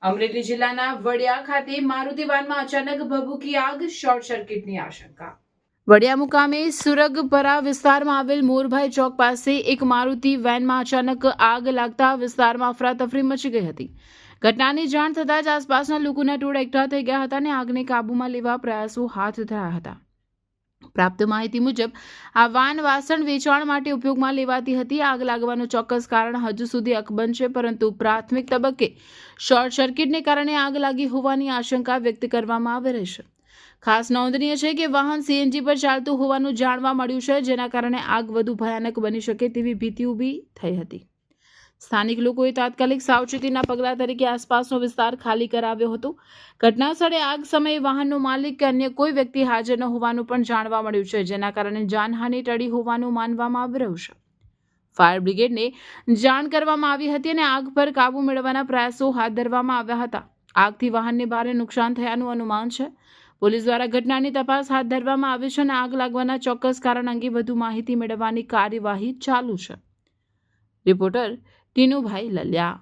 અમરેલી જિલ્લાના વડિયા ખાતે મારુતિ વાનમાં અચાનક ભભૂકી આગ, શોર્ટ સર્કિટની આશંકા। વડિયા મુકામે સુરગપરા વિસ્તારમાં આવેલ મોરભાઈ ચોક પાસે એક મારુતિ વેનમાં અચાનક આગ લાગતા વિસ્તારમાં અફરાતફરી મચી ગઈ હતી। ઘટનાની જાણ થતાં જ આસપાસના લોકોના ટોળા એકઠા થઈ ગયા હતા અને આગને કાબૂમાં લેવા પ્રયાસો હાથ ધરાયા હતા। પ્રાપ્ત માહિતી મુજબ આ વાન વાસણ વેચાણ માટે ઉપયોગમાં લેવાતી હતી। આગ લાગવાનું ચોક્કસ કારણ હજુ સુધી અકબંધ છે, પરંતુ પ્રાથમિક તબક્કે શોર્ટ સર્કિટને કારણે આગ લાગી હોવાની આશંકા વ્યક્ત કરવામાં આવી રહી છે। ખાસ નોંધનીય છે કે વાહન સીએનજી પર ચાલતું હોવાનું જાણવા મળ્યું છે, જેના કારણે આગ વધુ ભયાનક બની શકે તેવી ભીતિ ઊભી થઈ હતી। સ્થાનિક લોકોએ તાત્કાલિક સાવચેતીના પગલાં તરીકે આસપાસનો વિસ્તાર ખાલી કરાવ્યો હતો। ઘટના સ્થળે આગ સમયે વાહનનો માલિક કે અન્ય કોઈ વ્યક્તિ હાજર ન હોવાનું પણ જાણવા મળ્યું છે, જેના કારણે જાનહાનિ ટળી હોવાનું માનવામાં આવી રહ્યું છે। ફાયર બ્રિગેડને જાણ કરવામાં આવી હતી અને આગ પર કાબૂ મેળવવાના પ્રયાસો હાથ ધરવામાં આવ્યા હતા। આગથી વાહનને ભારે નુકસાન થયાનું અનુમાન છે। પોલીસ દ્વારા ઘટનાની તપાસ હાથ ધરવામાં આવી છે અને આગ લાગવાના ચોક્કસ કારણ અંગે વધુ માહિતી મેળવવાની કાર્યવાહી ચાલુ છે। રિપોર્ટર ટીનુભાઈ લલ્યા।